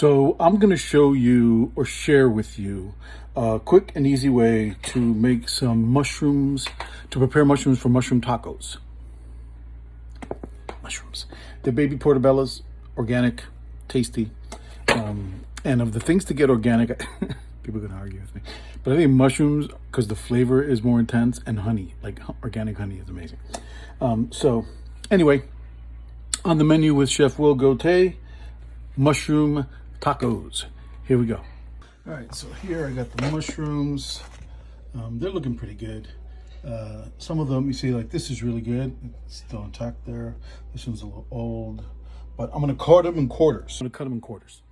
So I'm going to show you or share with you a quick and easy way to make some mushrooms, to prepare mushrooms for mushroom tacos. Mushrooms. They're Baby Portobellos, organic, tasty. And of the things to get organic, people are going to argue with me, but I think mushrooms, because the flavor is more intense, and honey, like organic honey is amazing. So anyway, on the menu with Chef Will Gotay, mushroom tacos. Here we go. All right, so here I got the mushrooms. They're looking pretty good. Some of them, you see, like this is really good. It's still intact there. This one's a little old, but I'm gonna cut them in quarters. I'm gonna cut them in quarters.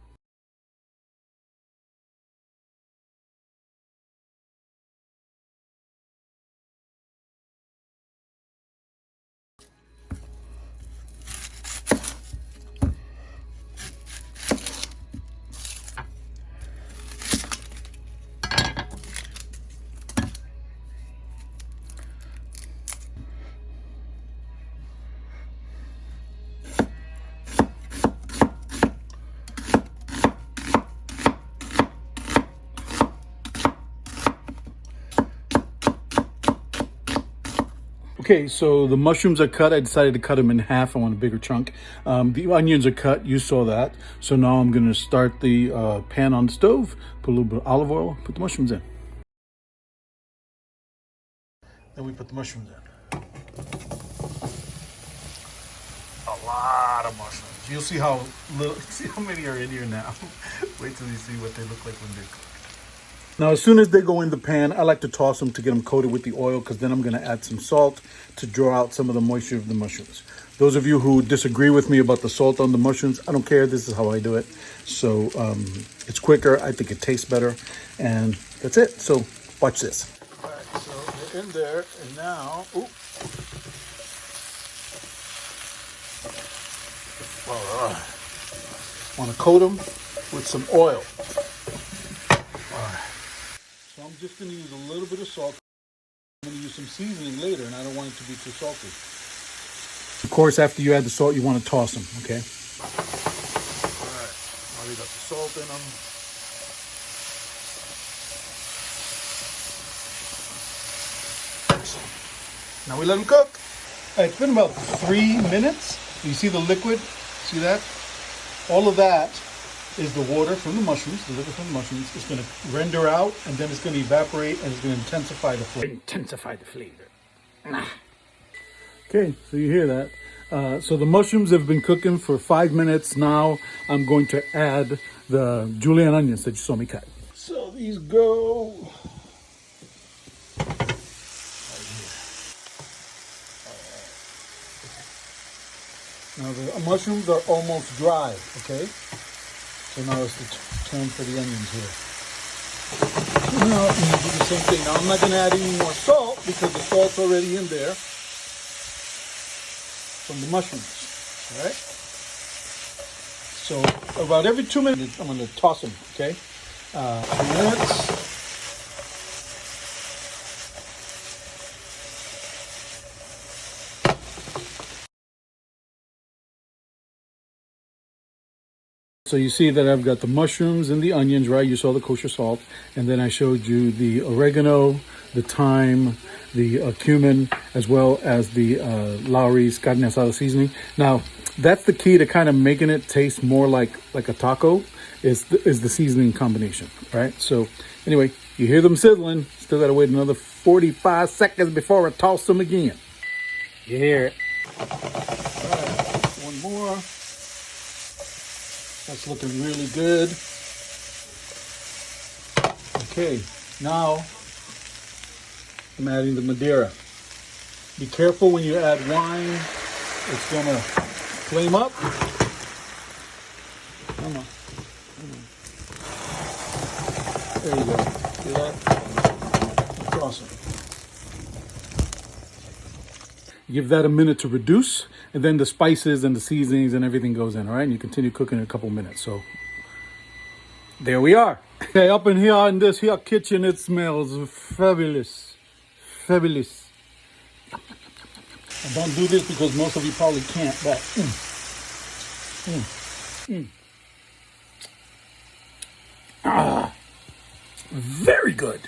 Okay, so the mushrooms are cut. I decided to cut them in half. I want a bigger chunk. The onions are cut. You saw that. So now I'm going to start the pan on the stove, put a little bit of olive oil, put the mushrooms in. Then we put the mushrooms in. A lot of mushrooms. You'll see how little, see how many are in here now. Wait till you see what they look like when they're cooked. Now, as soon as they go in the pan, I like to toss them to get them coated with the oil, because then I'm going to add some salt to draw out some of the moisture of the mushrooms. Those of you who disagree with me about the salt on the mushrooms, I don't care. This is how I do it. So it's quicker. I think it tastes better. And that's it. So watch this. All right, so they're in there. And now, want to coat them with some oil. So I'm just going to use a little bit of salt. I'm going to use some seasoning later, and I don't want it to be too salty. Of course, after you add the salt, you want to toss them, okay? All right. Now we got the salt in them. Excellent. Now we let them cook. All right, it's been about 3 minutes. You see the liquid? See that? All of that is the water from the mushrooms, the liquid from the mushrooms. It's going to render out, and then it's going to evaporate, and it's going to intensify the flavor. Okay, so you hear that. So the mushrooms have been cooking for 5 minutes. Now I'm going to add the julienne onions that you saw me cut. So these go right here. Now the mushrooms are almost dry, okay? So now it's the turn for the onions here. Now I'm going to do the same thing. Now I'm not going to add any more salt, because the salt's already in there from the mushrooms. All right. So about every 2 minutes, I'm going to toss them. Okay. 2 minutes. So you see that I've got the mushrooms and the onions, right? You saw the kosher salt. And then I showed you the oregano, the thyme, the cumin, as well as the Lawry's Carne Asada seasoning. Now, that's the key to kind of making it taste more like a taco, is the seasoning combination, right? So anyway, you hear them sizzling. Still got to wait another 45 seconds before I toss them again. You hear it. All right, one more. That's looking really good. Okay, now I'm adding the Madeira. Be careful when you add wine. It's gonna flame up. Come on. There you go. See that? Awesome. Give that a minute to reduce, and then the spices and the seasonings and everything goes in, all right? And you continue cooking in a couple minutes. So there we are. Okay, up in here in this here kitchen, it smells fabulous. Fabulous. I don't do this because most of you probably can't, but very good.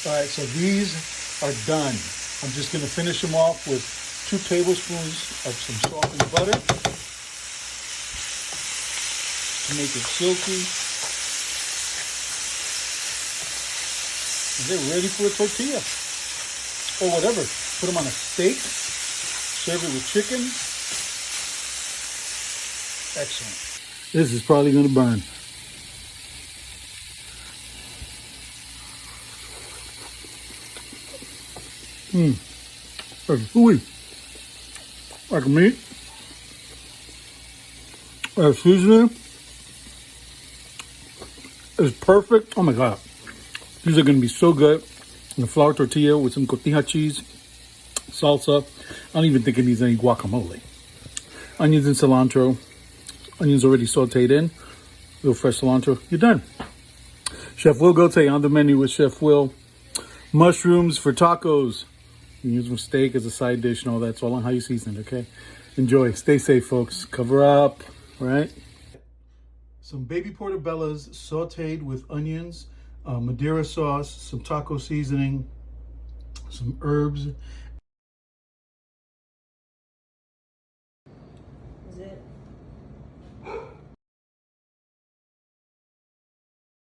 All right, so these are done. I'm just gonna finish them off with 2 tablespoons of some salt and butter to make it silky. And they're ready for a tortilla or whatever. Put them on a steak, serve it with chicken. Excellent. This is probably gonna burn. That's gooey. Like meat. That seasoning is perfect. Oh my God. These are going to be so good. And the flour tortilla with some cotija cheese, salsa. I don't even think it needs any guacamole. Onions and cilantro. Onions already sauteed in. A little fresh cilantro. You're done. Chef Will Gotay on the menu with Chef Will. Mushrooms for tacos. You can use them steak as a side dish and all that. It's all on how you season it, okay? Enjoy. Stay safe, folks. Cover up, all right? Some baby portobellos sauteed with onions, Madeira sauce, some taco seasoning, some herbs. Is it?